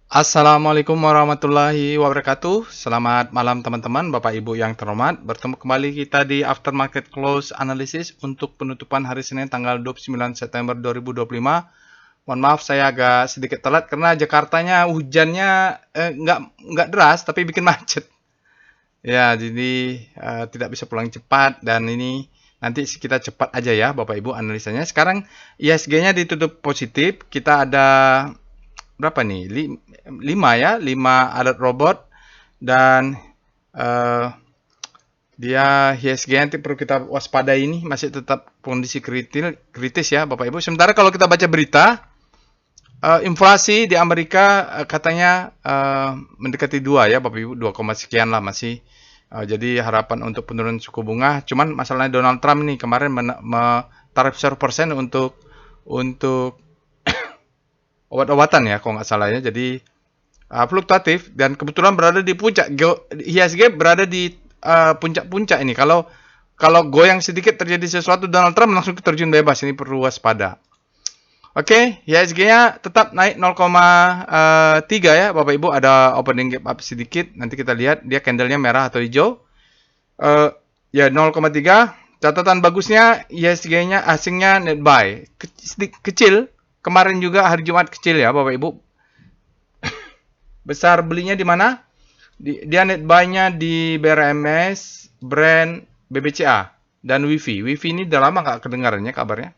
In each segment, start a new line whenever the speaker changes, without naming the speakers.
Assalamualaikum warahmatullahi wabarakatuh. Selamat malam teman-teman, Bapak Ibu yang terhormat. Bertemu kembali kita di Aftermarket Close Analysis untuk penutupan hari Senin tanggal 29 September 2025. Mohon maaf saya agak sedikit telat karena Jakartanya hujannya nggak deras tapi bikin macet. Ya, jadi tidak bisa pulang cepat dan ini nanti kita cepat aja ya Bapak Ibu analisanya. Sekarang ISG-nya ditutup positif. Kita ada berapa nih? 5 ya, 5 alat robot dan uh, dia ISG nanti perlu kita waspadai ini masih tetap kondisi kritis ya Bapak Ibu. Sementara kalau kita baca berita inflasi di Amerika katanya mendekati 2 ya Bapak Ibu, 2, sekian lah masih. Jadi harapan untuk penurunan suku bunga. Cuman masalahnya Donald Trump nih kemarin tarif 0% untuk obat-obatan ya kalau nggak salah ya. Jadi fluktuatif dan kebetulan berada di puncak. IHSG berada di puncak-puncak ini. Kalau goyang sedikit terjadi sesuatu Donald Trump langsung terjun bebas. Ini perlu waspada. Oke, IHSG-nya tetap naik 0,3 ya Bapak Ibu. Ada opening gap up sedikit. Nanti kita lihat dia candlenya merah atau hijau. Ya 0,3. Catatan bagusnya IHSG-nya asingnya net buy. Kecil. Kemarin juga hari Jumat kecil ya Bapak Ibu. Besar belinya di mana? Dia net buy-nya di BRMS, Brand, BBCA, dan WiFi. WiFi ini udah lama nggak kedengarannya kabarnya.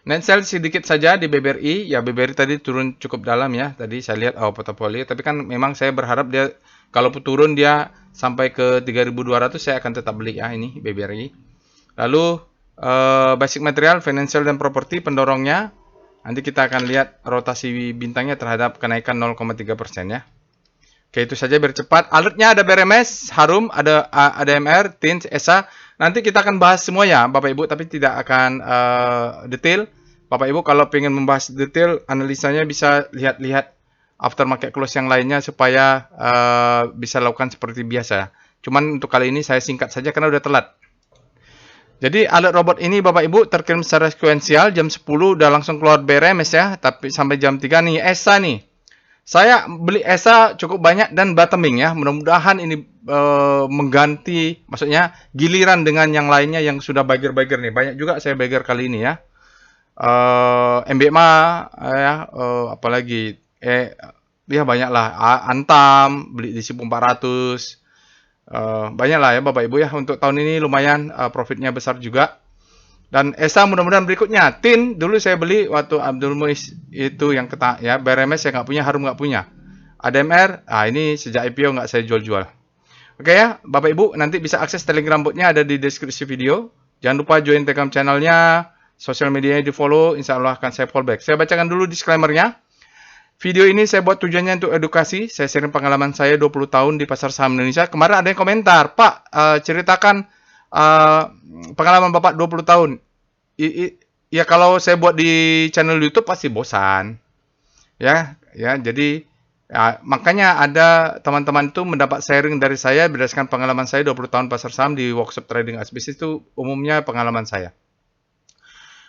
Net sell sedikit saja di BBRI. Ya BBRI tadi turun cukup dalam ya. Tadi saya lihat portofolio. Tapi kan memang saya berharap dia kalau turun dia sampai ke 3.200 saya akan tetap beli ya ini BBRI. Lalu basic material, financial dan property pendorongnya. Nanti kita akan lihat rotasi bintangnya terhadap kenaikan 0,3% ya. Oke, itu saja biar cepat. Alertnya ada BRMS, Harum, ada ADMR, TINS, ESA. Nanti kita akan bahas semuanya, Bapak Ibu, tapi tidak akan detail. Bapak Ibu kalau ingin membahas detail, analisanya bisa lihat-lihat aftermarket close yang lainnya supaya bisa lakukan seperti biasa. Cuman untuk kali ini saya singkat saja karena udah telat. Jadi alat robot ini Bapak Ibu terkirim secara sekuensial jam 10 udah langsung keluar BRMS ya, tapi sampai jam 3 nih ESA nih. Saya beli ESA cukup banyak dan bottoming ya. Mudah-mudahan ini mengganti maksudnya giliran dengan yang lainnya yang sudah bagger-bagger nih. Banyak juga saya bagger kali ini ya. MBMA ya apalagi ya banyak lah Antam beli di 1400. Banyak lah ya Bapak Ibu ya untuk tahun ini lumayan profitnya besar juga. Dan ESA mudah-mudahan berikutnya. TIN dulu saya beli waktu Abdul Muiz itu yang ya BRMS saya nggak punya, Harum nggak punya. ADMR, ini sejak IPO nggak saya jual-jual. Oke ya, Bapak Ibu nanti bisa akses Telegram botnya ada di deskripsi video. Jangan lupa join Telegram channelnya, sosial medianya di follow, insya Allah akan saya fallback. Saya bacakan dulu disclaimer-nya. Video ini saya buat tujuannya untuk edukasi. Saya sharing pengalaman saya 20 tahun di pasar saham Indonesia. Kemarin ada yang komentar, Pak, ceritakan pengalaman Bapak 20 tahun. Ya kalau saya buat di channel YouTube pasti bosan. Ya, jadi makanya ada teman-teman itu mendapat sharing dari saya berdasarkan pengalaman saya 20 tahun pasar saham di workshop trading as business itu umumnya pengalaman saya.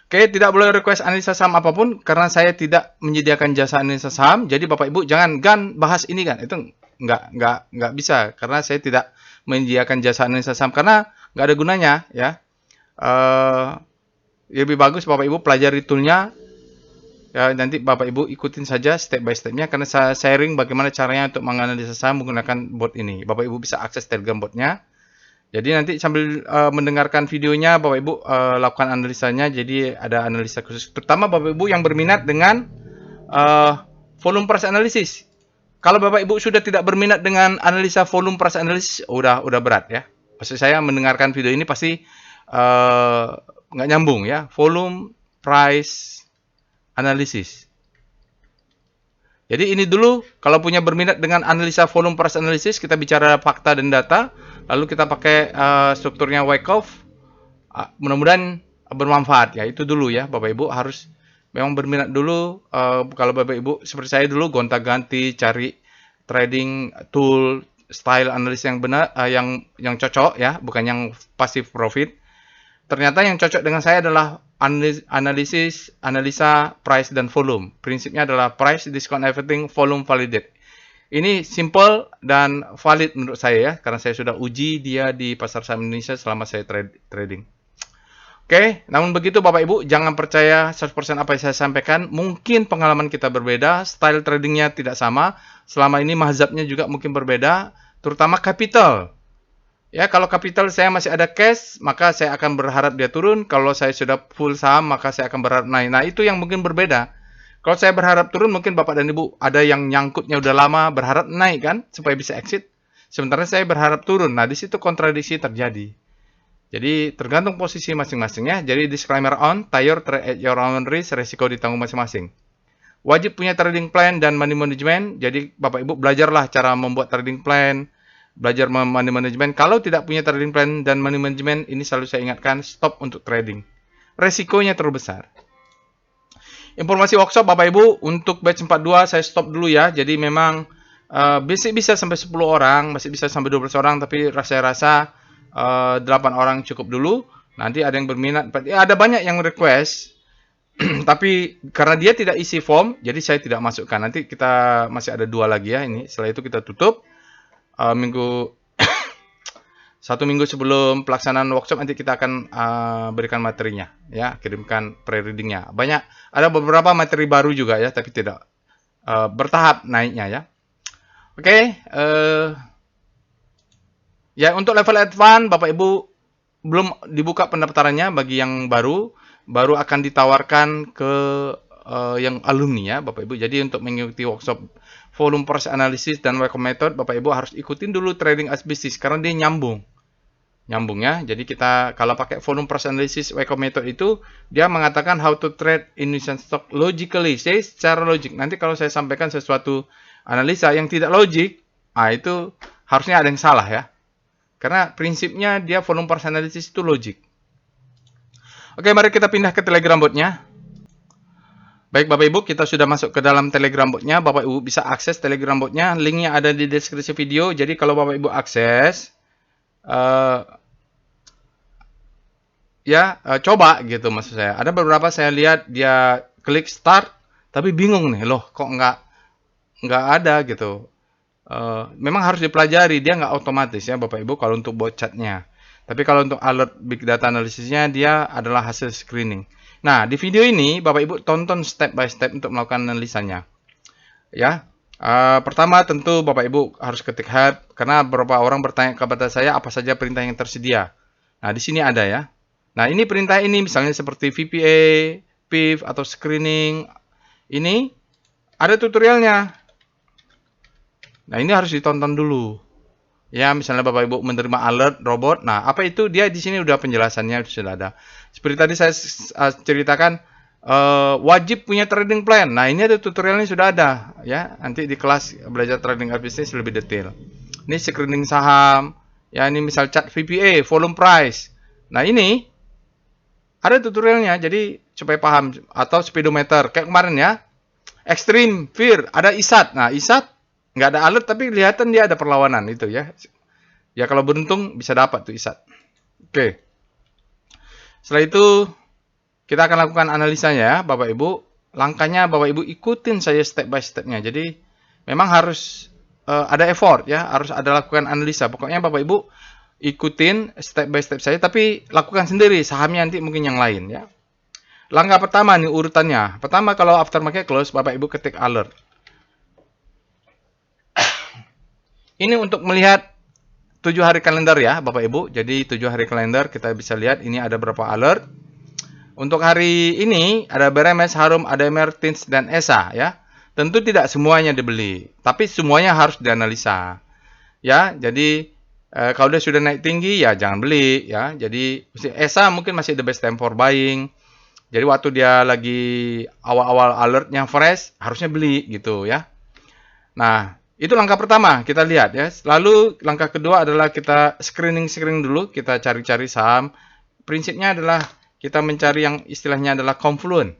Oke, tidak boleh request analisa saham apapun karena saya tidak menyediakan jasa analisa saham. Jadi Bapak Ibu jangan bahas ini kan. Itu nggak bisa karena saya tidak menyediakan jasa analisa saham karena nggak ada gunanya ya. Lebih bagus Bapak Ibu pelajari toolnya. Ya, nanti Bapak Ibu ikutin saja step by stepnya karena saya sharing bagaimana caranya untuk menganalisa saham menggunakan bot ini. Bapak Ibu bisa akses Telegram botnya. Jadi nanti sambil mendengarkan videonya Bapak Ibu lakukan analisanya. Jadi ada analisa khusus terutama Bapak Ibu yang berminat dengan volume price analysis. Kalau Bapak Ibu sudah tidak berminat dengan analisa volume price analysis, udah berat ya. Maksud saya mendengarkan video ini pasti nggak nyambung ya. Volume price analysis. Jadi ini dulu kalau punya berminat dengan analisa volume price analysis, kita bicara fakta dan data, lalu kita pakai strukturnya Wyckoff. Mudah-mudahan bermanfaat ya. Itu dulu ya Bapak Ibu harus memang berminat dulu. Kalau Bapak Ibu seperti saya dulu gonta-ganti cari trading tool style analis yang benar yang cocok ya, bukan yang passive profit. Ternyata yang cocok dengan saya adalah analisa price dan volume. Prinsipnya adalah price, discount everything, volume validate. Ini simple dan valid menurut saya ya, karena saya sudah uji dia di pasar saham Indonesia selama saya trading. Oke, namun begitu Bapak Ibu, jangan percaya 100% apa yang saya sampaikan. Mungkin pengalaman kita berbeda, style tradingnya tidak sama. Selama ini mazhabnya juga mungkin berbeda, terutama capital. Ya, kalau capital saya masih ada cash, maka saya akan berharap dia turun. Kalau saya sudah full saham, maka saya akan berharap naik. Nah, itu yang mungkin berbeda. Kalau saya berharap turun, mungkin Bapak dan Ibu ada yang nyangkutnya udah lama, berharap naik kan, supaya bisa exit. Sementara saya berharap turun. Nah, di situ kontradiksi terjadi. Jadi tergantung posisi masing-masingnya. Jadi disclaimer on, trade at your own risk, resiko ditanggung masing-masing. Wajib punya trading plan dan money management. Jadi Bapak Ibu belajarlah cara membuat trading plan, belajar money management. Kalau tidak punya trading plan dan money management, ini selalu saya ingatkan, stop untuk trading. Resikonya terlalu besar. Informasi workshop Bapak Ibu, untuk batch 42 saya stop dulu ya. Jadi memang bisa sampai 10 orang, masih bisa sampai 12 orang, tapi saya rasa 8 orang cukup dulu. Nanti ada yang berminat, ada banyak yang request, tapi karena dia tidak isi form, jadi saya tidak masukkan. Nanti kita masih ada 2 lagi ya ini. Setelah itu kita tutup satu minggu sebelum pelaksanaan workshop, nanti kita akan berikan materinya ya, kirimkan pre-readingnya. Ada beberapa materi baru juga ya, tapi tidak bertahap naiknya ya. Oke, ya untuk level advance Bapak Ibu belum dibuka pendaftarannya. Bagi yang baru akan ditawarkan ke yang alumni ya Bapak Ibu. Jadi untuk mengikuti workshop volume price analysis dan Wacom method, Bapak Ibu harus ikutin dulu trading as business karena dia nyambung ya. Jadi kita kalau pakai volume price analysis Wacom method itu dia mengatakan how to trade Indonesian stock logically, secara logik. Nanti kalau saya sampaikan sesuatu analisa yang tidak logik, itu harusnya ada yang salah ya. Karena prinsipnya dia volume price analysis itu logik. Oke, mari kita pindah ke Telegram botnya. Baik Bapak Ibu, kita sudah masuk ke dalam Telegram botnya. Bapak Ibu bisa akses Telegram botnya. Linknya ada di deskripsi video. Jadi kalau Bapak Ibu akses, coba gitu maksud saya. Ada beberapa saya lihat dia klik start, tapi bingung nih, loh kok nggak ada gitu. Memang harus dipelajari, dia nggak otomatis ya Bapak Ibu kalau untuk bot chatnya. Tapi kalau untuk alert big data analisisnya, dia adalah hasil screening. Nah, di video ini Bapak Ibu tonton step by step untuk melakukan analisanya. Ya, pertama tentu Bapak Ibu harus ketik head, karena beberapa orang bertanya kepada saya apa saja perintah yang tersedia. Nah, di sini ada ya. Nah, ini perintah ini misalnya seperti VPA, PIV atau screening. Ini ada tutorialnya. Nah, ini harus ditonton dulu. Ya, misalnya Bapak Ibu menerima alert robot. Nah, apa itu? Dia di sini udah penjelasannya sudah ada. Seperti tadi saya ceritakan, wajib punya trading plan. Nah, ini ada tutorialnya sudah ada ya. Nanti di kelas belajar trading bisnis lebih detail. Ini screening saham. Ya, ini misal chart VPA, volume price. Nah, ini ada tutorialnya. Jadi supaya paham, atau speedometer kayak kemarin ya. Extreme, fear, ada ISAT. Nah, ISAT nggak ada alert tapi kelihatan dia ada perlawanan itu ya. Ya kalau beruntung bisa dapat tuh ISAT. Oke. Setelah itu kita akan lakukan analisanya ya Bapak Ibu. Langkahnya Bapak Ibu ikutin saya step by stepnya. Jadi memang harus ada effort ya, harus ada lakukan analisa. Pokoknya Bapak Ibu ikutin step by step saya, tapi lakukan sendiri. Sahamnya nanti mungkin yang lain ya. Langkah pertama nih urutannya. Pertama kalau after market close Bapak Ibu ketik alert. Ini untuk melihat 7 hari kalender ya Bapak Ibu. Jadi 7 hari kalender kita bisa lihat ini ada berapa alert. Untuk hari ini ada BRMS, Harum, ADMR, TINS, dan ESA ya. Tentu tidak semuanya dibeli, tapi semuanya harus dianalisa. Ya, jadi kalau dia sudah naik tinggi ya jangan beli ya. Jadi ESA mungkin masih the best time for buying. Jadi waktu dia lagi awal-awal alertnya fresh harusnya beli gitu ya. Nah, itu langkah pertama, kita lihat ya. Lalu langkah kedua adalah kita screening dulu, kita cari-cari saham. Prinsipnya adalah kita mencari yang istilahnya adalah confluent.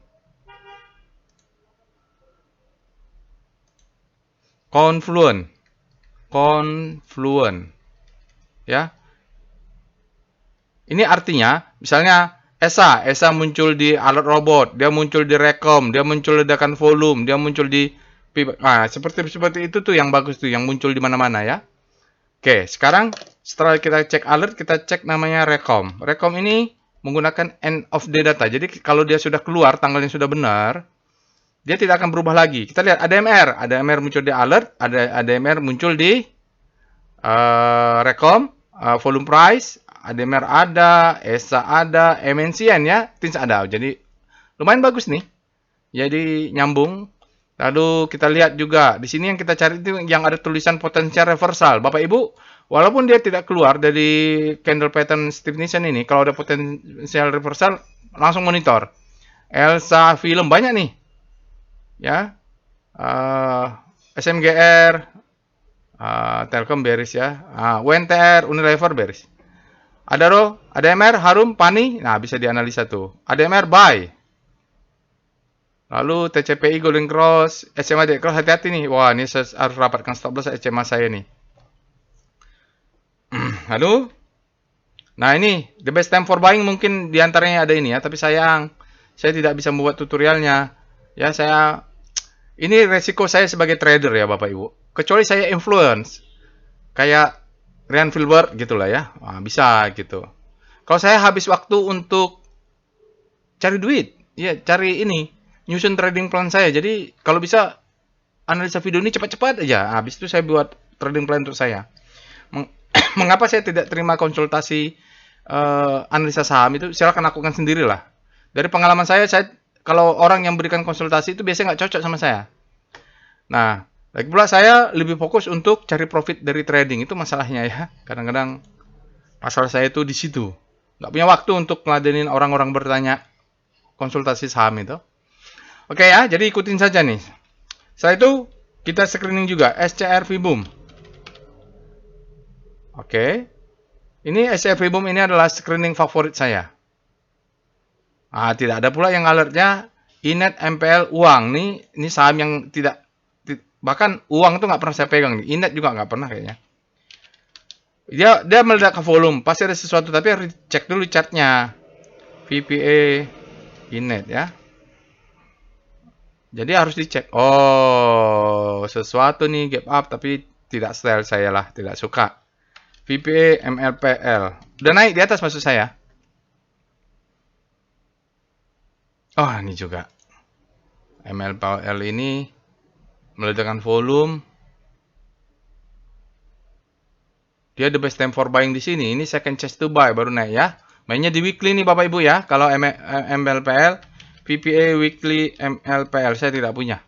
Confluent. Ya. Ini artinya misalnya ESA muncul di alert robot, dia muncul di Recom, dia muncul ledakan volume, dia muncul di seperti itu tuh yang bagus tuh, yang muncul di mana-mana ya. Oke, sekarang setelah kita cek alert, kita cek namanya Recom. Recom ini menggunakan end of day data. Jadi kalau dia sudah keluar, tanggalnya sudah benar, dia tidak akan berubah lagi. Kita lihat ADMR muncul di alert, ADMR muncul di Recom, volume price, ADMR ada, ESA ada, MNCN ya, TINS ada. Jadi lumayan bagus nih. Jadi nyambung. Lalu kita lihat juga di sini yang kita cari itu yang ada tulisan potensial reversal. Bapak Ibu, walaupun dia tidak keluar dari candle pattern stiffness ini, kalau ada potensial reversal langsung monitor. Elsa film banyak nih. Ya. SMGR, Telkom beris ya. UNTR, Unilever beris. Adaro, ADMR, Harum, Pani, nah bisa dianalisa tuh. ADMR buy. Lalu TCPI Golden Cross, SMA Golden Cross, hati-hati nih. Wah, ini harus rapatkan stop loss SMA saya nih. Lalu, nah ini the best time for buying mungkin diantaranya ada ini ya, tapi sayang saya tidak bisa membuat tutorialnya. Ya ini resiko saya sebagai trader ya Bapak Ibu. Kecuali saya influence, kayak Ryan Filbert gitulah ya, bisa gitu. Kalau saya habis waktu untuk cari duit, ya cari ini, nyusun trading plan saya. Jadi kalau bisa analisa video ini cepat-cepat aja. Habis itu saya buat trading plan untuk saya. Mengapa saya tidak terima konsultasi analisa saham itu? Silakan lakukan sendirilah. Dari pengalaman saya kalau orang yang berikan konsultasi itu biasanya nggak cocok sama saya. Nah, lagi pula saya lebih fokus untuk cari profit dari trading, itu masalahnya ya. Kadang-kadang masalah saya itu di situ. Nggak punya waktu untuk ngeladenin orang-orang bertanya konsultasi saham itu. Oke ya, jadi ikutin saja nih. Setelah itu kita screening juga SCR Vboom. Oke. Ini SCR Vboom ini adalah screening favorit saya. Tidak ada pula yang alertnya Inet MPL uang. Ini saham yang tidak, bahkan uang itu nggak pernah saya pegang nih. Inet juga nggak pernah kayaknya. Dia meledak ke volume, pasti ada sesuatu, tapi harus cek dulu chartnya. VPA Inet ya. Jadi harus dicek. Oh, sesuatu nih gap up, tapi tidak style saya lah, tidak suka. VPA MLPL. Udah naik di atas maksud saya. Oh, ini juga. MLPL ini meledakkan volume. Dia the best time for buying di sini. Ini second chance to buy baru naik ya. Mainnya di weekly nih Bapak Ibu ya. Kalau MLPL, VPA weekly MLPL saya tidak punya.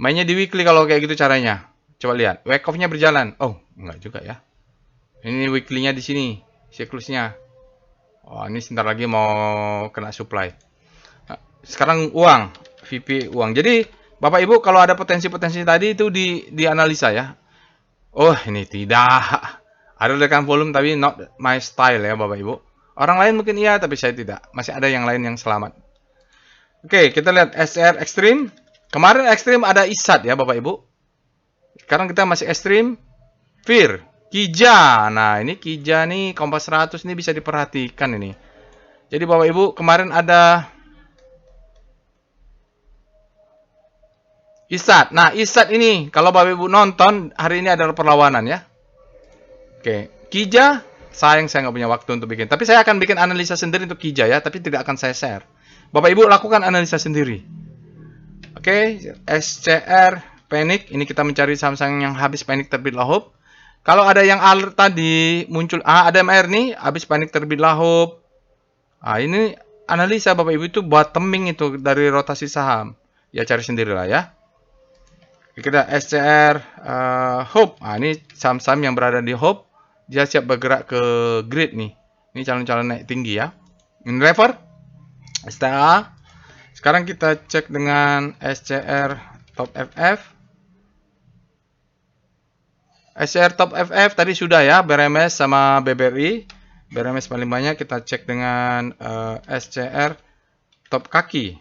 Mainnya di weekly kalau kayak gitu caranya. Coba lihat. Wake off-nya berjalan. Oh, enggak juga ya. Ini weekly-nya di sini. Siklusnya. Oh, ini sebentar lagi mau kena supply. Nah, sekarang uang. VPA uang. Jadi, Bapak Ibu kalau ada potensi-potensi tadi itu dianalisa ya. Oh, ini tidak. Ada ledakan volume tapi not my style ya Bapak Ibu. Orang lain mungkin iya, tapi saya tidak. Masih ada yang lain yang selamat. Oke, kita lihat SCR Extreme. Kemarin Extreme ada ISAT ya Bapak Ibu. Sekarang kita masih Extreme. Fear. Kija. Nah, ini Kija nih, Kompas 100 ini bisa diperhatikan ini. Jadi Bapak Ibu, kemarin ada ISAT. Nah, ISAT ini, kalau Bapak Ibu nonton, hari ini adalah perlawanan ya. Oke, Kija, sayang saya nggak punya waktu untuk bikin. Tapi saya akan bikin analisa sendiri untuk Kija ya, tapi tidak akan saya share. Bapak Ibu lakukan analisa sendiri. Oke, SCR, panic. Ini kita mencari saham-saham yang habis panic terbit lahop. Kalau ada yang alert tadi, muncul, ADMR nih, habis panic terbit lahop. Ini analisa Bapak Ibu itu bottoming itu dari rotasi saham. Ya cari sendirilah ya. Kita SCR Hope. Ini saham-saham yang berada di Hope. Dia siap bergerak ke grid nih. Ini calon-calon naik tinggi ya. Unilever, STA. Sekarang kita cek dengan SCR Top FF. SCR Top FF tadi sudah ya, BRMS sama BBRI. BRMS paling banyak, kita cek dengan SCR Top Kaki.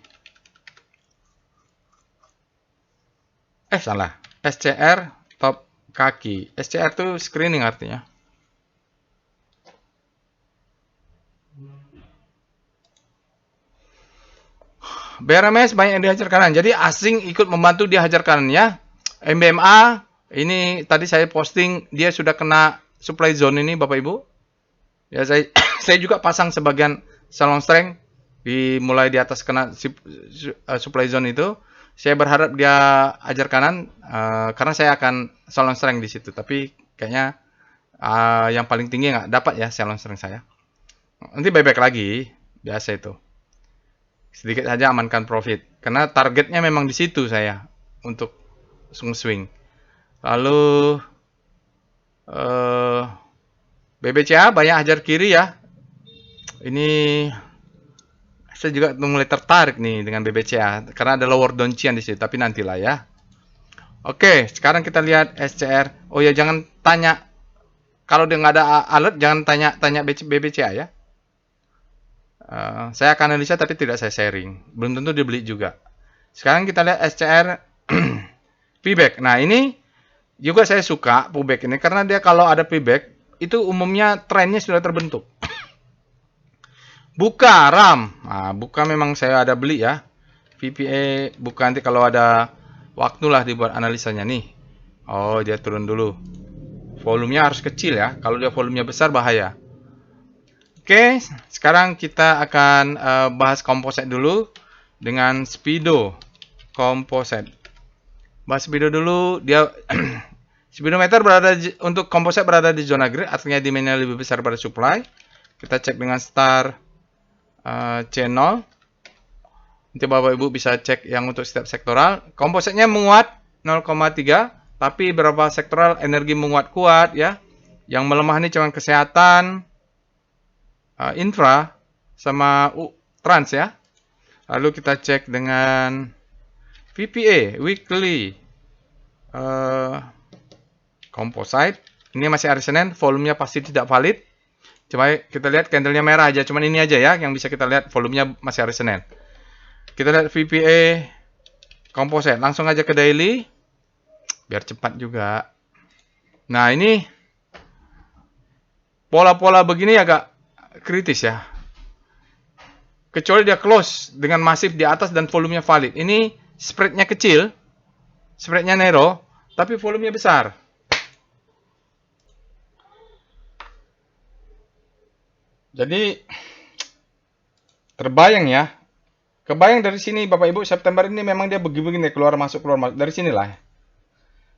Salah. SCR Top Kaki. SCR itu screening artinya. BRMS banyak yang dihajar kanan. Jadi asing ikut membantu dia hajar kanan ya. MBMA ini tadi saya posting dia sudah kena supply zone ini Bapak Ibu. Ya saya saya juga pasang sebagian salon strength mulai di atas kena supply zone itu. Saya berharap dia hajar kanan karena saya akan salon strength di situ. Tapi kayaknya yang paling tinggi nggak dapat ya salon strength saya. Nanti buyback lagi biasa itu. Sedikit saja amankan profit karena targetnya memang di situ saya untuk swing. Lalu BBCA banyak hajar kiri ya. Ini saya juga mulai tertarik nih dengan BBCA karena ada lower downchian di situ, tapi nantilah ya. Oke, sekarang kita lihat SCR. Oh ya, jangan tanya kalau dia nggak ada alert, jangan tanya BBCA ya. Saya akan analisa tapi tidak saya sharing. Belum tentu dibeli juga. Sekarang kita lihat SCR pullback. Nah, ini juga saya suka pullback ini karena dia kalau ada pullback itu umumnya trennya sudah terbentuk. Buka RAM. Nah, buka memang saya ada beli ya. VPA buka nanti kalau ada waktulah dibuat analisanya nih. Oh, dia turun dulu. Volumenya harus kecil ya. Kalau dia volumenya besar bahaya. Oke, sekarang kita akan bahas composite dulu dengan Speedo composite. Bahas Speedo dulu, dia speedometer untuk composite berada di zona green, artinya demand-nya lebih besar pada supply. Kita cek dengan star channel. Nanti Bapak Ibu bisa cek yang untuk setiap sektoral. Composite-nya menguat 0,3, tapi beberapa sektoral energi menguat kuat ya. Yang melemah ini cuma kesehatan, infra sama trans ya. Lalu kita cek dengan VPA weekly composite. Ini masih hari Senin, volumenya pasti tidak valid. Coba kita lihat candlenya merah aja, cuman ini aja ya yang bisa kita lihat, volumenya masih hari Senin. Kita lihat VPA composite, langsung aja ke daily biar cepat juga. Nah, ini pola-pola begini agak kritis ya. Kecuali dia close dengan masif di atas dan volumenya valid. Ini spreadnya kecil, spreadnya narrow, tapi volumenya besar. Jadi terbayang ya. Kebayang dari sini Bapak Ibu, September ini memang dia begini-begini keluar masuk dari sinilah.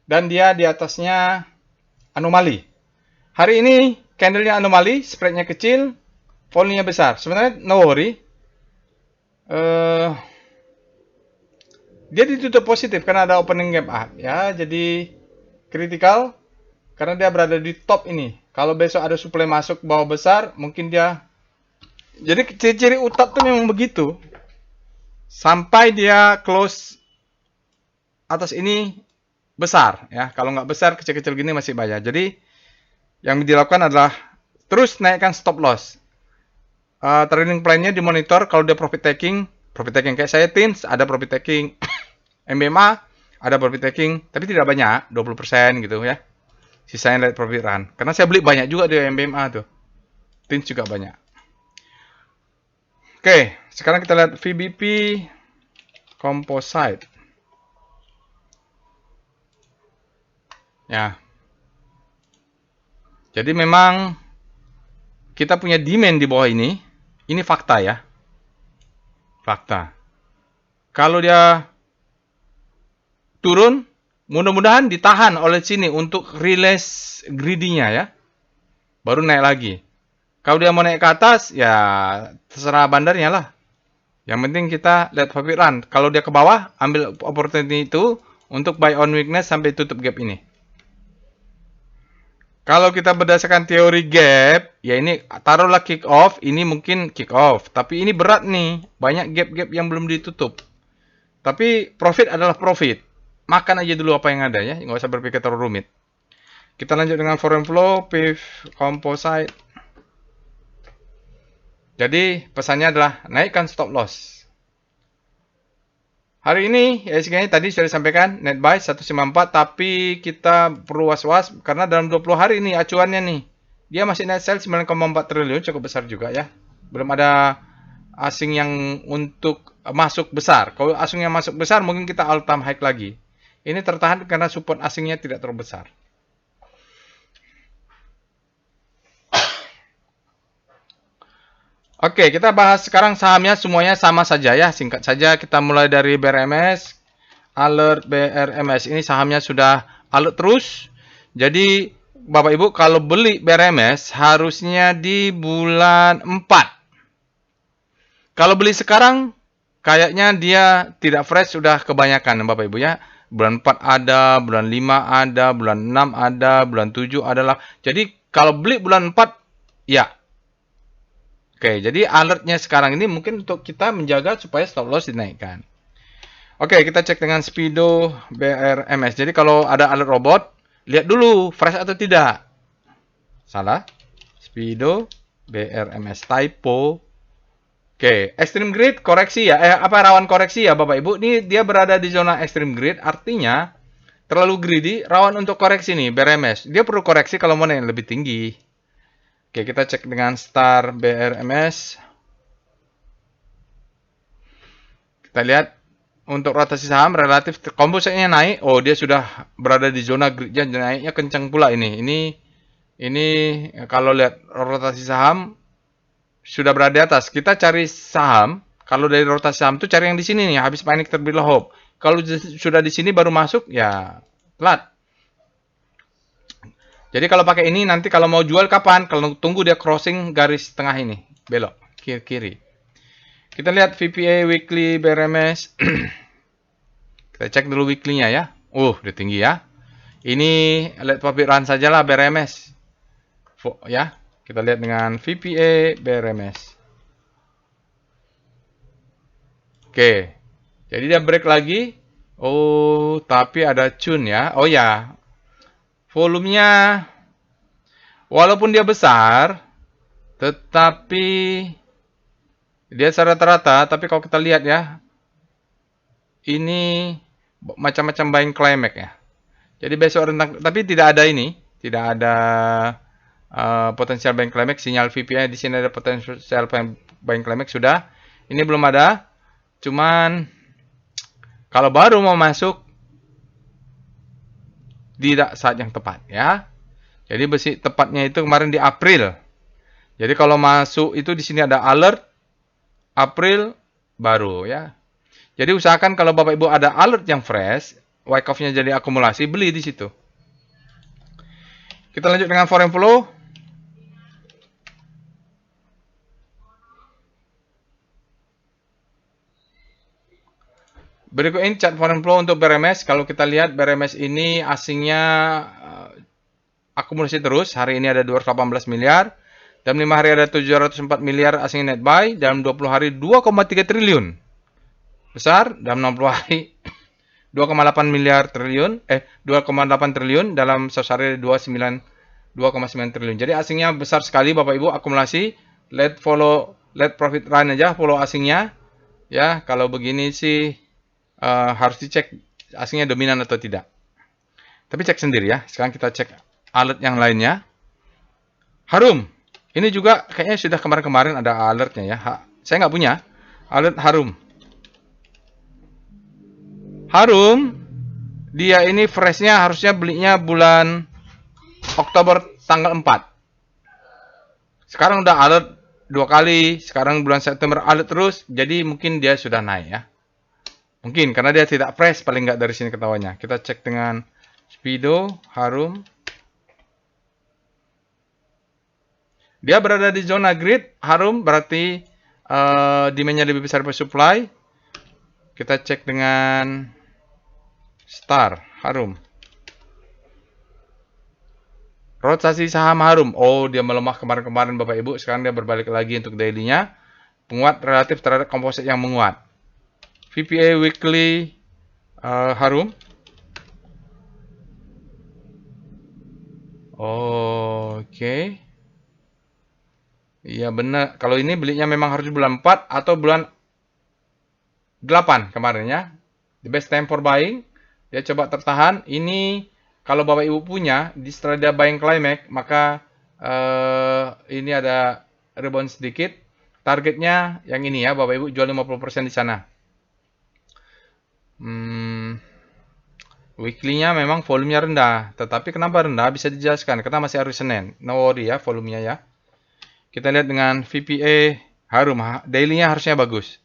Dan dia di atasnya anomali. Hari ini candlenya anomali, spreadnya kecil, volumenya besar. Sebenarnya no worry. Dia ditutup positif karena ada opening gap up ya. Jadi kritikal karena dia berada di top ini. Kalau besok ada supply masuk bawah besar, mungkin dia. Jadi ciri-ciri utat tuh memang begitu. Sampai dia close atas ini besar ya. Kalau nggak besar, kecil-kecil gini masih banyak. Jadi yang dilakukan adalah terus naikkan stop loss. Trading plan-nya dimonitor. Kalau dia profit taking kayak saya Tins ada profit taking, MBMA ada profit taking, tapi tidak banyak, 20% gitu ya. Sisanya lihat profit run. Karena saya beli banyak juga di MBMA tuh. Tins juga banyak. Oke, sekarang kita lihat VBP composite. Ya. Jadi memang kita punya demand di bawah ini. Ini fakta ya. Fakta. Kalau dia turun, mudah-mudahan ditahan oleh sini untuk release greedy-nya ya. Baru naik lagi. Kalau dia mau naik ke atas, ya terserah bandarnya lah. Yang penting kita lihat profit run. Kalau dia ke bawah, ambil opportunity itu untuk buy on weakness sampai tutup gap ini. Kalau kita berdasarkan teori gap, ya ini taruhlah kick off, ini mungkin kick off. Tapi ini berat nih, banyak gap-gap yang belum ditutup. Tapi profit adalah profit. Makan aja dulu apa yang ada ya, nggak usah berpikir terlalu rumit. Kita lanjut dengan foreign flow, PIF composite. Jadi pesannya adalah naikkan stop loss. Hari ini ISG tadi sudah disampaikan net buy 194, tapi kita perlu was-was karena dalam 20 hari ini acuannya nih. Dia masih net sell 9,4 triliun, cukup besar juga ya. Belum ada asing yang untuk masuk besar. Kalau asing yang masuk besar, mungkin kita all time high lagi. Ini tertahan karena support asingnya tidak terlalu besar. Oke, kita bahas sekarang sahamnya semuanya sama saja ya. Singkat saja kita mulai dari BRMS. Alert BRMS ini sahamnya sudah alert terus. Jadi Bapak Ibu kalau beli BRMS harusnya di bulan 4. Kalau beli sekarang kayaknya dia tidak fresh, sudah kebanyakan Bapak Ibu ya. Bulan 4 ada, bulan 5 ada, bulan 6 ada, bulan 7 adalah. Jadi kalau beli bulan 4 ya. Oke, jadi alertnya sekarang ini mungkin untuk kita menjaga supaya stop loss dinaikkan. Oke, kita cek dengan Speedo BRMS. Jadi kalau ada alert robot, lihat dulu fresh atau tidak. Salah. Speedo BRMS typo. Oke, extreme grid koreksi ya. Rawan koreksi ya Bapak Ibu. Ini dia berada di zona extreme grid, artinya terlalu greedy, rawan untuk koreksi nih BRMS. Dia perlu koreksi kalau mau yang lebih tinggi. Oke, kita cek dengan Star BRMS. Kita lihat untuk rotasi saham relatif komposisinya naik. Oh, dia sudah berada di zona gridnya, naiknya kencang pula ini. Ini kalau lihat rotasi saham sudah berada di atas. Kita cari saham. Kalau dari rotasi saham itu cari yang di sini nih, habis panik terbelah hope. Kalau sudah di sini baru masuk, ya telat. Jadi kalau pakai ini nanti kalau mau jual kapan? Kalau tunggu dia crossing garis tengah ini, belok kiri. Kita lihat VPA weekly BRMS. Kita cek dulu weekly-nya ya. Udah tinggi ya. Ini let profit run sajalah BRMS. Ya, kita lihat dengan VPA BRMS. Oke. Jadi dia break lagi. Oh, tapi ada tune ya. Oh ya. Volumenya walaupun dia besar, tetapi dia rata-rata, tapi kalau kita lihat ya, ini macam-macam buying climax ya. Jadi besok rentang, tapi tidak ada ini, tidak ada potensial buying climax. Sinyal VPA di sini ada potensial buying climax sudah. Ini belum ada. Cuman kalau baru mau masuk tidak saat yang tepat ya. Jadi besi tepatnya itu kemarin di April. Jadi kalau masuk itu di sini ada alert April baru ya. Jadi usahakan kalau Bapak Ibu ada alert yang fresh, wyckoff-nya jadi akumulasi, beli di situ. Kita lanjut dengan foreign flow. Berikut ini chart foreign flow untuk BRMS. Kalau kita lihat BRMS ini asingnya akumulasi terus. Hari ini ada 218 miliar. Dalam 5 hari ada 704 miliar asing net buy. Dalam 20 hari 2,3 triliun. Besar. Dalam 60 hari 2,8 miliar triliun. 2,8 triliun. Dalam 1 hari 2,9 triliun. Jadi asingnya besar sekali Bapak Ibu akumulasi. Let profit run aja follow asingnya. Ya, kalau begini sih harus dicek asingnya dominan atau tidak. Tapi cek sendiri ya. Sekarang kita cek alert yang lainnya. Harum. Ini juga kayaknya sudah kemarin-kemarin ada alertnya ya. Saya nggak punya. Alert Harum. Harum. Dia ini freshnya harusnya belinya bulan Oktober tanggal 4. Sekarang udah alert 2 kali. Sekarang bulan September alert terus. Jadi mungkin dia sudah naik ya. Mungkin karena dia tidak fresh paling nggak dari sini ketawanya. Kita cek dengan Speedo Harum. Dia berada di zona grid Harum berarti demand-nya lebih besar dari supply. Kita cek dengan Star Harum. Rotasi saham Harum. Oh, dia melemah kemarin-kemarin Bapak Ibu. Sekarang dia berbalik lagi untuk daily-nya. Penguat relatif terhadap komposit yang menguat. VPA weekly Harum. Oke. Iya benar. Kalau ini belinya memang harus bulan 4 atau bulan 8 kemarin ya. The best time for buying. Dia coba tertahan. Ini kalau Bapak Ibu punya di setelah dia buying climax, maka ini ada rebound sedikit. targetnya yang ini ya Bapak Ibu, jual 50% di sana. Weekly-nya memang volumenya rendah, tetapi kenapa rendah bisa dijelaskan, karena masih hari Senin. No worry ya volumenya ya. Kita lihat dengan VPA harum, daily-nya harusnya bagus.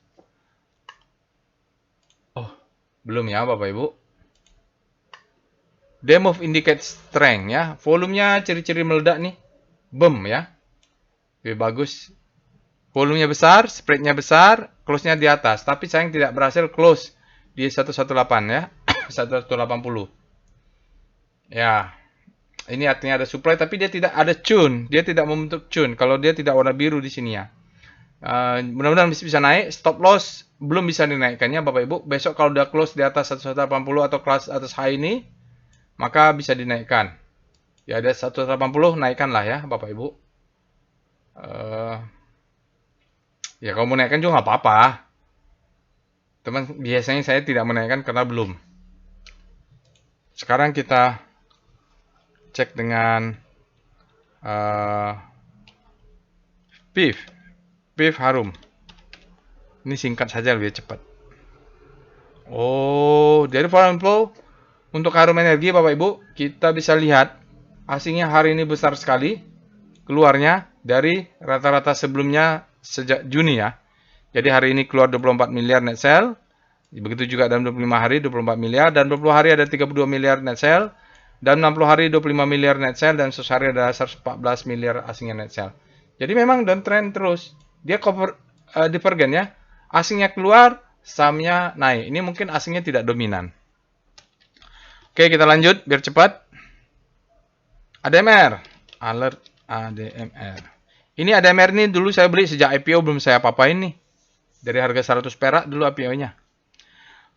Oh, belum ya Bapak Ibu. Demo indicate strength ya, volumenya ciri-ciri meledak nih. Boom ya. Lebih bagus. Volumenya besar, spread-nya besar, close-nya di atas, tapi sayang tidak berhasil close di 118 ya. 180. Ya. Ini artinya ada supply tapi dia tidak ada chun, dia tidak membentuk chun kalau dia tidak warna biru di sini ya. Mudah-mudahan bisa naik. Stop loss belum bisa dinaikkannya Bapak Ibu. Besok kalau udah close di atas 180 atau kelas atas high ini, maka bisa dinaikkan. Ya ada 180 naikkanlah ya Bapak Ibu. Ya kalau mau naikkan juga nggak apa-apa. Teman, biasanya saya tidak menaikkan karena belum. Sekarang kita cek dengan PIF harum. Ini singkat saja lebih cepat. Oh, dari foreign flow untuk harum energi Bapak Ibu, kita bisa lihat asingnya hari ini besar sekali keluarnya dari rata-rata sebelumnya sejak Juni ya. Jadi hari ini keluar 24 miliar net sell. Begitu juga dalam 25 hari 24 miliar dan 20 hari ada 32 miliar net sell. Dan 60 hari 25 miliar net sell dan 100 hari ada 114 miliar asingnya net sell. Jadi memang downtrend terus. Dia cover divergen ya. Asingnya keluar, sahamnya naik. Ini mungkin asingnya tidak dominan. Oke, kita lanjut biar cepat. ADMR. Alert ADMR. Ini ADMR ini dulu saya beli sejak IPO belum saya apa-apain nih. Dari harga 100 perak dulu IPO-nya.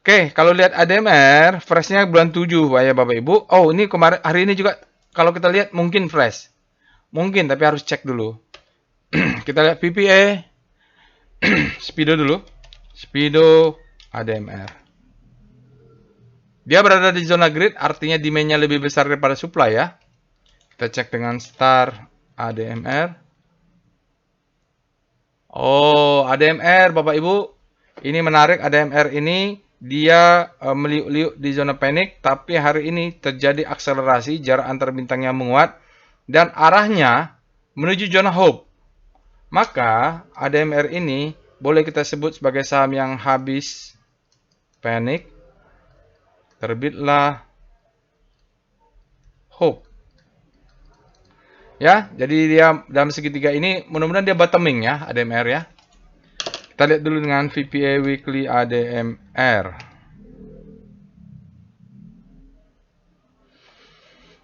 Oke, kalau lihat ADMR, freshnya bulan 7 ya Bapak Ibu. Oh, ini kemarin hari ini juga kalau kita lihat mungkin fresh. Mungkin, tapi harus cek dulu. Kita lihat PPA. Speedo dulu. Speedo ADMR. Dia berada di zona grid, artinya demand-nya lebih besar daripada supply ya. Kita cek dengan star ADMR. Oh, ADMR Bapak Ibu. Ini menarik, ADMR ini dia meliuk-liuk di zona panik, tapi hari ini terjadi akselerasi, jarak antar bintangnya menguat, dan arahnya menuju zona hope. Maka ADMR ini boleh kita sebut sebagai saham yang habis panik, terbitlah hope. Ya, jadi dia dalam segitiga ini mudah-mudahan dia bottoming ya ADMR ya. Kita lihat dulu dengan VPA Weekly ADMR.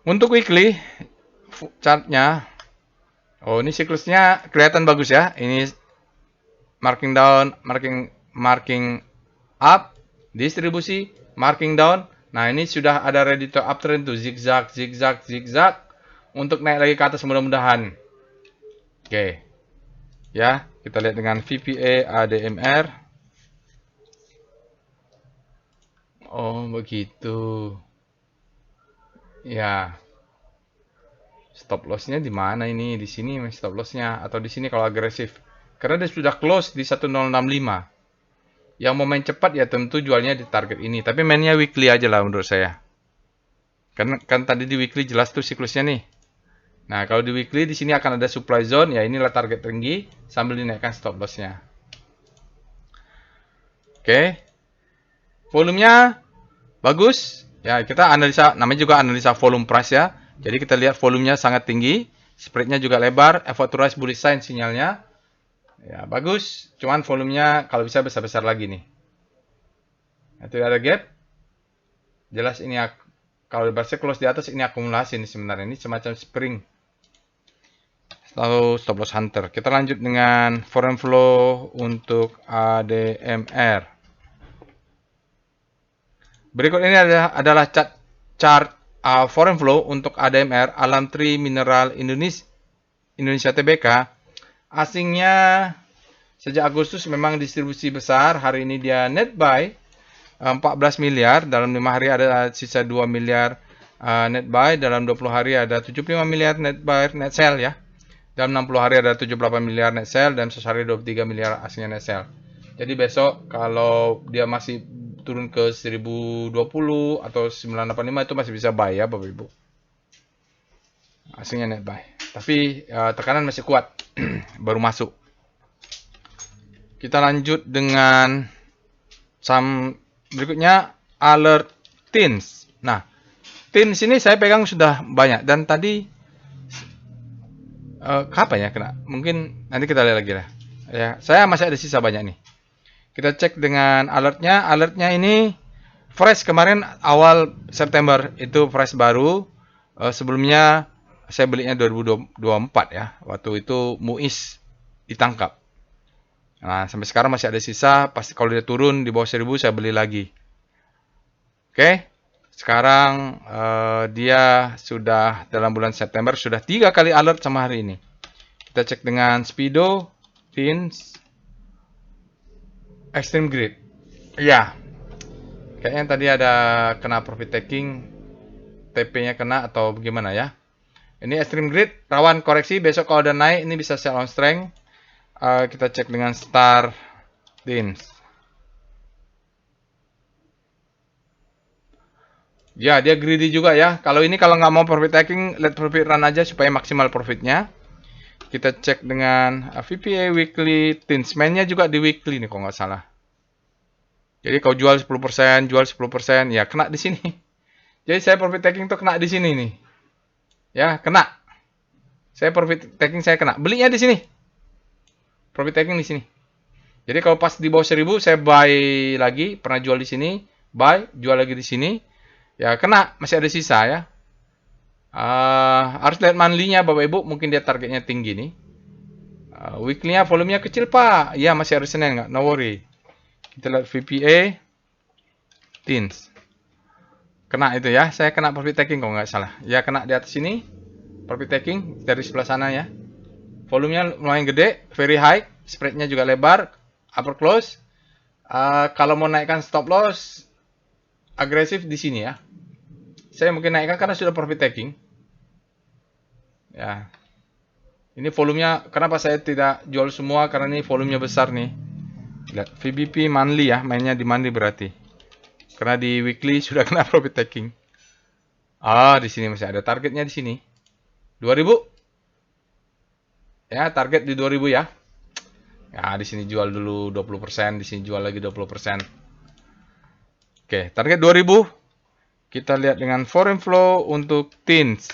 Untuk weekly chartnya, oh ini siklusnya kelihatan bagus ya. Ini marking down, marking up, distribusi, marking down. Nah ini sudah ada ready to uptrend tuh, zigzag, zigzag, zigzag. Untuk naik lagi ke atas mudah-mudahan. Oke. Ya, kita lihat dengan VPA ADMR. Oh, begitu. Ya. Stop loss-nya di mana ini? Di sini stop loss-nya atau di sini kalau agresif. Karena dia sudah close di 1065. Yang mau main cepat ya tentu jualnya di target ini, tapi mainnya weekly aja lah menurut saya. Karena kan tadi di weekly jelas tuh siklusnya nih. Nah, kalau di weekly di sini akan ada supply zone, ya inilah target tinggi sambil dinaikkan stop loss-nya. Oke. Volumenya bagus. Ya, kita analisa, namanya juga analisa volume price ya. Jadi kita lihat volumenya sangat tinggi, spread-nya juga lebar, authorized bullish sign sinyalnya. Ya, bagus. Cuman volumenya kalau bisa besar-besar lagi nih. Itu ada gap. Jelas ini kalau dibaca close di atas ini akumulasi nih sebenarnya, ini semacam spring. Lalu stop loss hunter. Kita lanjut dengan foreign flow untuk ADMR. Berikut ini adalah chart foreign flow untuk ADMR Alam Tri Mineral Indonesia Tbk. Asingnya sejak Agustus memang distribusi besar. Hari ini dia net buy 14 miliar. Dalam 5 hari ada sisa 2 miliar net buy. Dalam 20 hari ada 75 miliar net buy, net sell ya. Dalam 60 hari ada 78 miliar net sell dan 100 hari 23 miliar aslinya net sell. Jadi besok kalau dia masih turun ke 1020 atau 985 itu masih bisa buy ya Bapak Ibu. Aslinya net buy. Tapi tekanan masih kuat. Baru masuk. Kita lanjut dengan saham berikutnya, Alert Teens. Nah, Teens ini saya pegang sudah banyak dan tadi kapan ya kena? Mungkin nanti kita lihat lagi lah. Ya, saya masih ada sisa banyak nih. Kita cek dengan alertnya. Alertnya ini fresh kemarin awal September itu fresh baru. Sebelumnya saya belinya 2024 ya. Waktu itu Muiz ditangkap. Nah, sampai sekarang masih ada sisa. Pasti kalau dia turun di bawah 1000 saya beli lagi. Oke. Sekarang dia sudah dalam bulan September sudah 3 kali alert sama hari ini. Kita cek dengan Speedo, Teens, Extreme Grid. Ya. Kayaknya tadi ada kena profit taking. TP-nya kena atau bagaimana ya. Ini Extreme Grid rawan koreksi. Besok kalau udah naik ini bisa sell on strength. Kita cek dengan Star Teens. Ya, dia greedy juga ya. Kalau ini kalau nggak mau profit taking, let profit run aja supaya maksimal profitnya. Kita cek dengan VPA weekly Teens. Mainnya juga di weekly nih kalau nggak salah. Jadi kalau jual 10%, jual 10%, ya kena di sini. Jadi saya profit taking tuh kena di sini nih. Ya, kena. Saya profit taking saya kena. Belinya di sini. Profit taking di sini. Jadi kalau pas di bawah 1000 saya buy lagi, pernah jual di sini, buy, jual lagi di sini. Ya kena, masih ada sisa ya. Harus lihat monthly-nya Bapak Ibu, mungkin dia targetnya tinggi nih. Weekly-nya volumenya kecil Pak. Ya masih hari Senin nggak, no worry. Kita lihat VPA, Teens. Kena itu ya, saya kena profit taking kalau nggak salah. Ya kena di atas sini, profit taking dari sebelah sana ya. Volumenya lumayan gede, very high, spreadnya juga lebar, upper close. Kalau mau naikkan stop loss, agresif di sini ya. Saya mungkin naikkan karena sudah profit taking. Ya. Ini volumenya, kenapa saya tidak jual semua? Karena ini volumenya besar nih. Lihat, VBP monthly ya, mainnya di monthly berarti. Karena di weekly sudah kena profit taking. Di sini masih ada targetnya di sini. 2000. Ya, target di 2000 ya. Ya, di sini jual dulu 20%, di sini jual lagi 20%. Oke, target 2000. Kita lihat dengan foreign flow untuk Teens.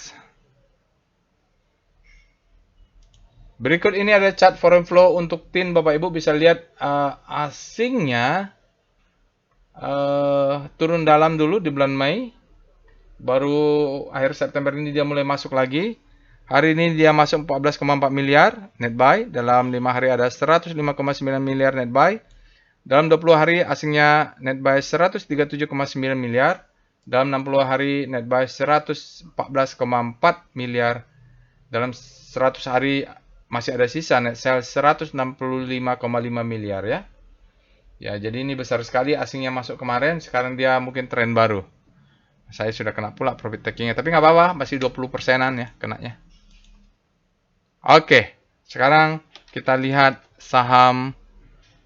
Berikut ini ada chart foreign flow untuk Teens. Bapak Ibu bisa lihat asingnya turun dalam dulu di bulan Mei. Baru akhir September ini dia mulai masuk lagi. Hari ini dia masuk 14,4 miliar net buy. Dalam 5 hari ada 105,9 miliar net buy. Dalam 20 hari asingnya net buy 137,9 miliar. Dalam 60 hari net buy 114,4 miliar. Dalam 100 hari masih ada sisa net sell 165,5 miliar ya. Ya, jadi ini besar sekali asingnya masuk kemarin. Sekarang dia mungkin tren baru. Saya sudah kena pula profit takingnya. Tapi nggak apa-apa, masih 20%an ya kenanya. Oke, sekarang kita lihat saham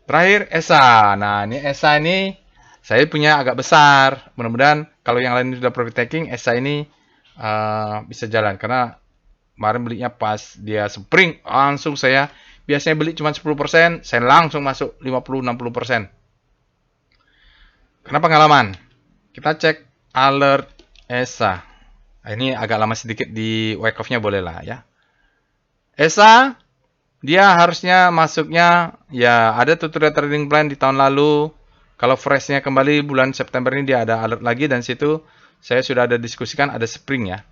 terakhir ESA. Nah, ini ESA ini saya punya agak besar. Mudah-mudahan kalau yang lain sudah profit taking, ESA ini bisa jalan. Karena kemarin belinya pas dia spring, langsung saya biasanya beli cuma 10%, saya langsung masuk 50-60%. Kenapa pengalaman? Kita cek alert ESA. Ini agak lama sedikit di wake off-nya boleh lah ya. ESA, dia harusnya masuknya, ya ada tutorial trading plan di tahun lalu. Kalau freshnya kembali bulan September ini dia ada alert lagi dan situ saya sudah ada diskusikan ada spring ya.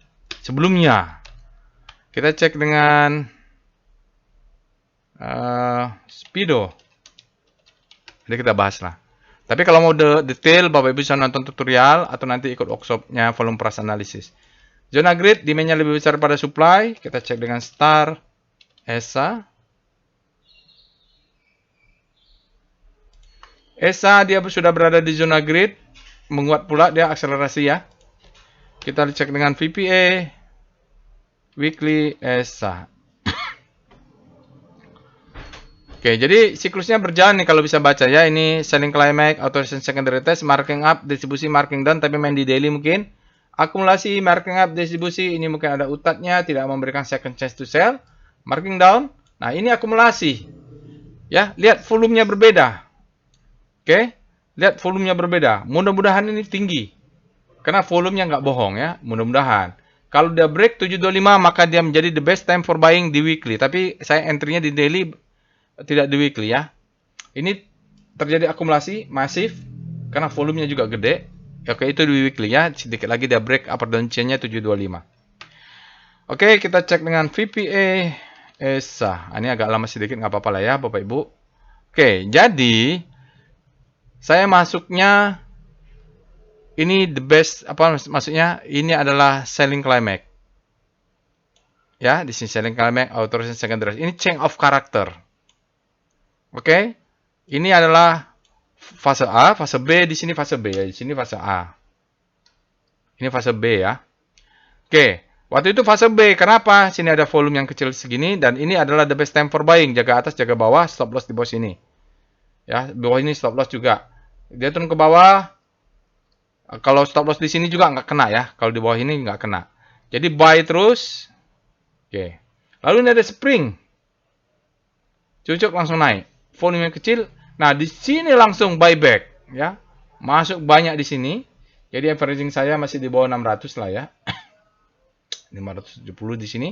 Sebelumnya, kita cek dengan Speedo. Jadi kita bahas lah. Tapi kalau mau detail, Bapak Ibu bisa nonton tutorial atau nanti ikut workshopnya volume price analysis. Zona grid, demand-nya lebih besar pada supply. Kita cek dengan Star ESA. ESA dia sudah berada di zona grid. Menguat pula dia akselerasi ya. Kita cek dengan VPA. Weekly ESA. Oke, jadi siklusnya berjalan nih kalau bisa baca ya. Ini selling climax, authorization secondary test, marking up, distribusi, marking down, tapi main di daily mungkin. Akumulasi, marking up, distribusi, ini mungkin ada utatnya, tidak memberikan second chance to sell. Marking down, nah ini akumulasi. Ya, lihat volumenya berbeda. Oke, lihat volumenya berbeda. Mudah-mudahan ini tinggi. Karena volumenya nggak bohong ya, mudah-mudahan. Kalau dia break 725, maka dia menjadi the best time for buying di weekly. Tapi saya entry-nya di daily, tidak di weekly ya. Ini terjadi akumulasi masif karena volumenya juga gede. Oke, itu di weekly ya. Sedikit lagi dia break upper down chain-nya 725. Oke, kita cek dengan VPA ESA. Ini agak lama sedikit, nggak apa-apa lah ya Bapak Ibu. Oke, jadi saya masuknya ini the best, apa maksudnya? Ini adalah selling climax. Ya, di sini selling climax, authorization secondary. Ini change of character. Oke, ini adalah fase A, fase B, di sini fase B ya, di sini fase A. Ini fase B ya. Oke, waktu itu fase B, kenapa? Sini ada volume yang kecil segini, dan ini adalah the best time for buying. Jaga atas, jaga bawah, stop loss di bawah sini. Ya, bawah ini stop loss juga. Dia turun ke bawah, kalau stop loss di sini juga nggak kena ya, kalau di bawah ini nggak kena. Jadi buy terus. Oke, lalu ini ada spring. Cucuk langsung naik. Volume yang kecil. Nah, di sini langsung buyback ya. Masuk banyak di sini. Jadi averaging saya masih di bawah 600 lah ya. 570 di sini.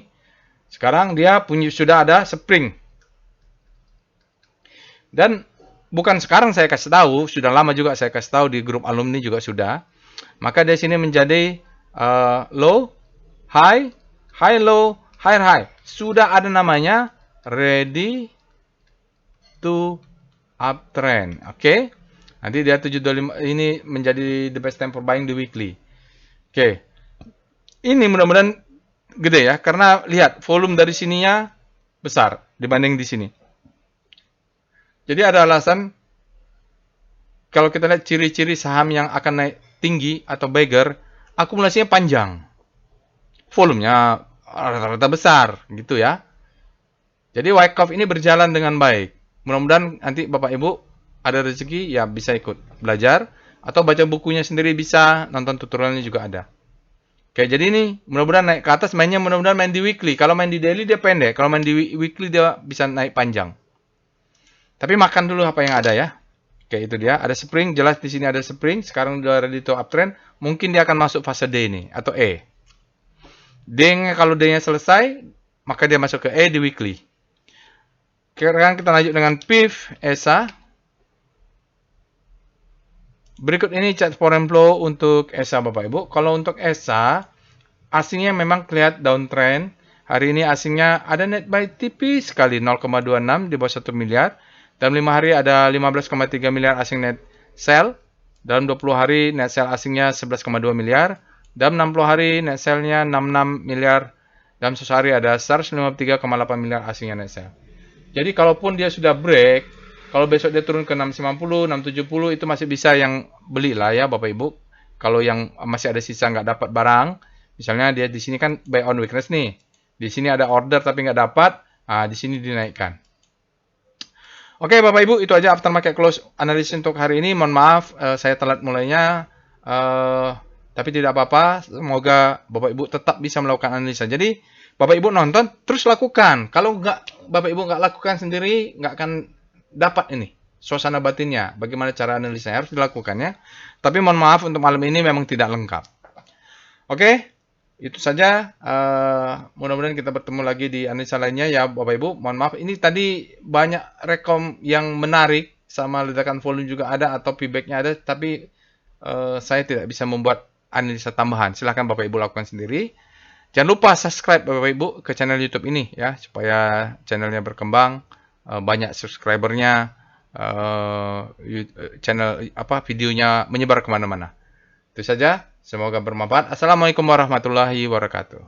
Sekarang dia sudah ada spring. Dan bukan sekarang saya kasih tahu, sudah lama juga saya kasih tahu di grup alumni juga sudah. Maka di sini menjadi low, high, high low, high high. Sudah ada namanya ready to uptrend. Oke. Nanti dia 725 ini menjadi the best time for buying di weekly. Oke. Ini mudah-mudahan gede ya, karena lihat volume dari sininya besar dibanding di sini. Jadi ada alasan kalau kita lihat ciri-ciri saham yang akan naik tinggi atau beggar, akumulasinya panjang. Volumenya rata-rata besar gitu ya. Jadi Wyckoff ini berjalan dengan baik. Mudah-mudahan nanti Bapak Ibu ada rezeki ya bisa ikut belajar atau baca bukunya sendiri bisa, nonton tutorialnya juga ada. Oke, jadi ini mudah-mudahan naik ke atas, mainnya mudah-mudahan main di weekly. Kalau main di daily dia pendek, kalau main di weekly dia bisa naik panjang. Tapi makan dulu apa yang ada ya. Oke, itu dia. Ada spring, jelas di sini ada spring. Sekarang udah ready to uptrend. Mungkin dia akan masuk fase D ini atau E. D-nya kalau D-nya selesai, maka dia masuk ke E di weekly. Sekarang kita lanjut dengan PIF, ESA. Berikut ini chart foreign flow untuk ESA Bapak Ibu. Kalau untuk ESA, asingnya memang kelihatan downtrend. Hari ini asingnya ada net buy tipis sekali 0,26 di bawah 1 miliar. Dalam 5 hari ada 15,3 miliar asing net sell. Dalam 20 hari net sell asingnya 11,2 miliar. Dalam 60 hari net sell-nya 66 miliar. Dalam 1 hari ada 153,8 miliar asingnya net sell. Jadi kalaupun dia sudah break, kalau besok dia turun ke 650, 670 itu masih bisa yang beli lah ya Bapak Ibu. Kalau yang masih ada sisa nggak dapat barang, misalnya dia di sini kan buy on weakness nih. Di sini ada order tapi nggak dapat, di sini dinaikkan. Oke Bapak Ibu, itu aja aftermarket close analysis untuk hari ini. Mohon maaf saya telat mulainya, tapi tidak apa-apa. Semoga Bapak Ibu tetap bisa melakukan analisa. Jadi Bapak Ibu nonton, terus lakukan. Kalau Bapak Ibu nggak lakukan sendiri, nggak akan dapat ini suasana batinnya. Bagaimana cara analisa harus dilakukan ya. Tapi mohon maaf untuk malam ini memang tidak lengkap. Oke, itu saja. Mudah-mudahan kita bertemu lagi di analisa lainnya ya Bapak Ibu. Mohon maaf, ini tadi banyak rekom yang menarik sama ledakan volume juga ada atau feedbacknya ada. Tapi saya tidak bisa membuat analisa tambahan. Silahkan Bapak Ibu lakukan sendiri. Jangan lupa subscribe Bapak Ibu ke channel YouTube ini ya supaya channelnya berkembang, banyak subscribernya, channel videonya menyebar kemana-mana. Itu saja. Semoga bermanfaat. Assalamualaikum warahmatullahi wabarakatuh.